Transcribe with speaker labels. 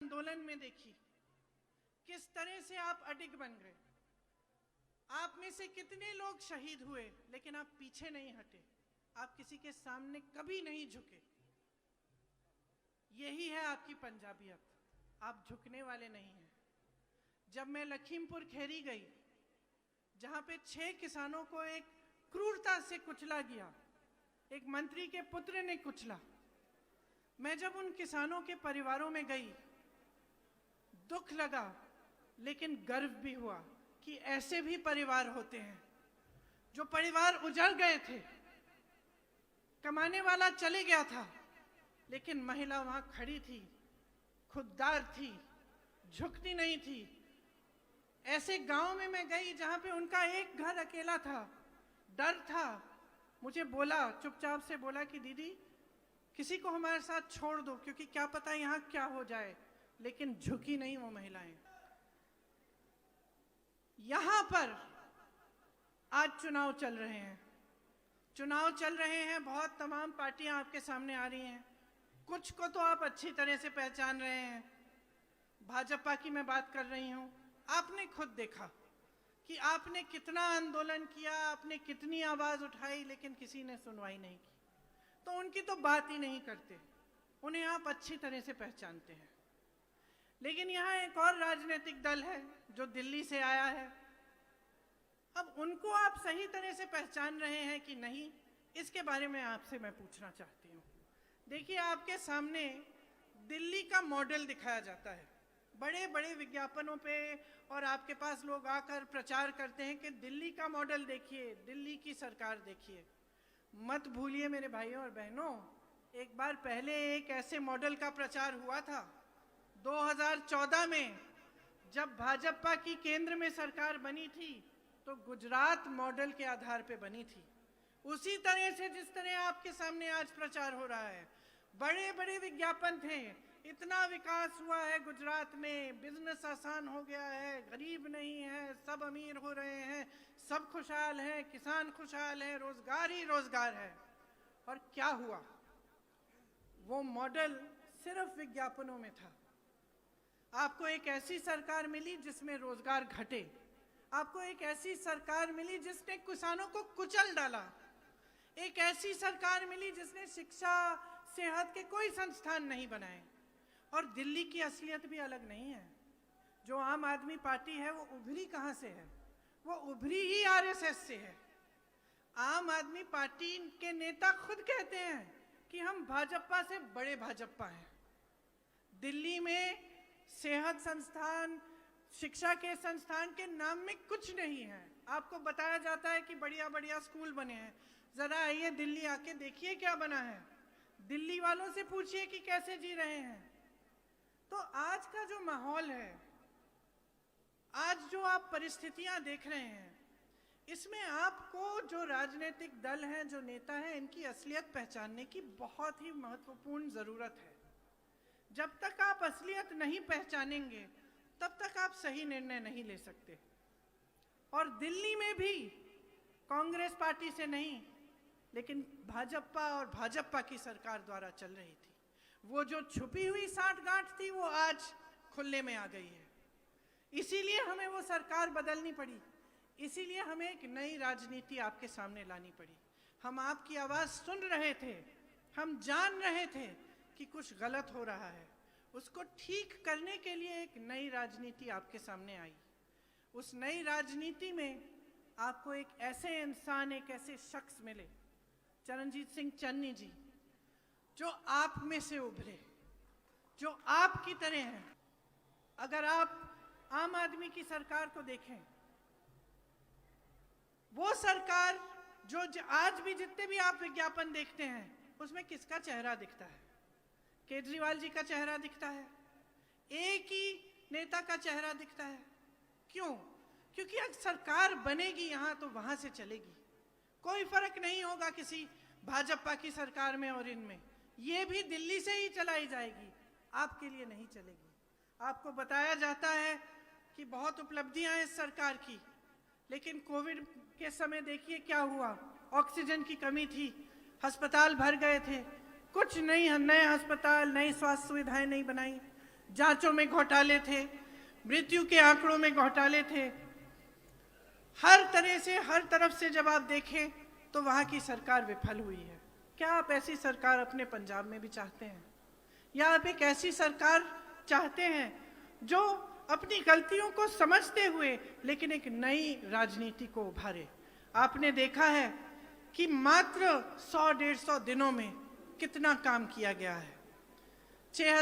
Speaker 1: आंदोलन में देखी किस तरह से आप अडिग बन गए। आप में से कितने लोग शहीद हुए, लेकिन आप पीछे नहीं हटे, आप किसी के सामने कभी नहीं झुके। यही है आपकी पंजाबियत, आप झुकने वाले नहीं हैं। जब मैं लखीमपुर खैरी गई, जहां पे 6 किसानों को एक क्रूरता से कुचला गया, एक मंत्री के पुत्र ने कुचला, मैं जब उन किसानों के परिवारों में गई, दुख लगा लेकिन गर्व भी हुआ कि ऐसे भी परिवार होते हैं। जो परिवार उजड़ गए थे, कमाने वाला चले गया था, लेकिन महिला वहां खड़ी थी, खुददार थी, झुकती नहीं थी। ऐसे गांव में मैं गई जहां पे उनका एक घर अकेला था, डर था। मुझे बोला, चुपचाप से बोला कि दीदी किसी को हमारे साथ छोड़ दो, क्योंकि क्या पता यहाँ क्या हो जाए। लेकिन झुकी नहीं वो महिलाएं। यहां पर आज चुनाव चल रहे हैं, चुनाव चल रहे हैं, बहुत तमाम पार्टियां आपके सामने आ रही हैं। कुछ को तो आप अच्छी तरह से पहचान रहे हैं। भाजपा की मैं बात कर रही हूं। आपने खुद देखा कि आपने कितना आंदोलन किया, आपने कितनी आवाज उठाई, लेकिन किसी ने सुनवाई नहीं की। तो उनकी तो बात ही नहीं करते, उन्हें आप अच्छी तरह से पहचानते हैं। लेकिन यहाँ एक और राजनीतिक दल है जो दिल्ली से आया है। अब उनको आप सही तरह से पहचान रहे हैं कि नहीं, इसके बारे में आपसे मैं पूछना चाहती हूँ। देखिए, आपके सामने दिल्ली का मॉडल दिखाया जाता है बड़े बड़े विज्ञापनों पे, और आपके पास लोग आकर प्रचार करते हैं कि दिल्ली का मॉडल देखिए, दिल्ली की सरकार देखिए। मत भूलिए मेरे भाइयों और बहनों, एक बार पहले एक ऐसे मॉडल का प्रचार हुआ था 2014 में, जब भाजपा की केंद्र में सरकार बनी थी, तो गुजरात मॉडल के आधार पे बनी थी। उसी तरह से जिस तरह आपके सामने आज प्रचार हो रहा है, बड़े बड़े विज्ञापन थे, इतना विकास हुआ है गुजरात में, बिजनेस आसान हो गया है, गरीब नहीं है, सब अमीर हो रहे हैं, सब खुशहाल हैं, किसान खुशहाल हैं, रोजगार ही रोजगार है। और क्या हुआ? वो मॉडल सिर्फ विज्ञापनों में था। आपको एक ऐसी सरकार मिली जिसमें रोजगार घटे, आपको एक ऐसी सरकार मिली जिसने किसानों को कुचल डाला, एक ऐसी सरकार मिली जिसने शिक्षा, सेहत के कोई संस्थान नहीं बनाए। और दिल्ली की असलियत भी अलग नहीं है। जो आम आदमी पार्टी है वो उभरी कहाँ से है? वो उभरी ही आरएसएस से है। आम आदमी पार्टी के नेता खुद कहते हैं कि हम भाजपा से बड़े भाजपा हैं। दिल्ली में सेहत संस्थान, शिक्षा के संस्थान के नाम में कुछ नहीं है। आपको बताया जाता है कि बढ़िया बढ़िया स्कूल बने हैं। जरा आइए दिल्ली आके देखिए क्या बना है, दिल्ली वालों से पूछिए कि कैसे जी रहे हैं। तो आज का जो माहौल है, आज जो आप परिस्थितियां देख रहे हैं, इसमें आपको जो राजनीतिक दल हैं, जो नेता हैं, इनकी असलियत पहचानने की बहुत ही महत्वपूर्ण जरूरत है। जब तक आप असलियत नहीं पहचानेंगे, तब तक आप सही निर्णय नहीं ले सकते। और दिल्ली में भी कांग्रेस पार्टी से नहीं, लेकिन भाजपा और भाजपा की सरकार द्वारा चल रही थी। वो जो छुपी हुई साठगांठ थी, वो आज खुले में आ गई है। इसीलिए हमें वो सरकार बदलनी पड़ी, इसीलिए हमें एक नई राजनीति आपके सामने लानी पड़ी। हम आपकी आवाज सुन रहे थे, हम जान रहे थे कि कुछ गलत हो रहा है। उसको ठीक करने के लिए एक नई राजनीति आपके सामने आई। उस नई राजनीति में आपको एक ऐसे इंसान, एक ऐसे शख्स मिले, चरणजीत सिंह चन्नी जी, जो आप में से उभरे, जो आपकी तरह हैं। अगर आप आम आदमी की सरकार को देखें, वो सरकार जो आज भी जितने भी आप विज्ञापन देखते हैं, उसमें किसका चेहरा दिखता है? केजरीवाल जी का चेहरा दिखता है, एक ही नेता का चेहरा दिखता है। क्यों? क्योंकि अगर सरकार बनेगी यहाँ, तो वहां से चलेगी। कोई फर्क नहीं होगा किसी भाजपा की सरकार में और इनमें। ये भी दिल्ली से ही चलाई जाएगी, आपके लिए नहीं चलेगी। आपको बताया जाता है कि बहुत उपलब्धियां हैं इस सरकार की, लेकिन कोविड के समय देखिए क्या हुआ। ऑक्सीजन की कमी थी, अस्पताल भर गए थे, कुछ नहीं, नए अस्पताल, नई स्वास्थ्य सुविधाएं नहीं बनाई। जांचों में घोटाले थे, मृत्यु के आंकड़ों में घोटाले थे। हर तरह से, हर तरफ से जब आप देखें तो वहाँ की सरकार विफल हुई है। क्या आप ऐसी सरकार अपने पंजाब में भी चाहते हैं? या आप एक ऐसी सरकार चाहते हैं जो अपनी गलतियों को समझते हुए लेकिन एक नई राजनीति को उभारे? आपने देखा है कि मात्र 100-150 दिनों में कितना काम किया गया है।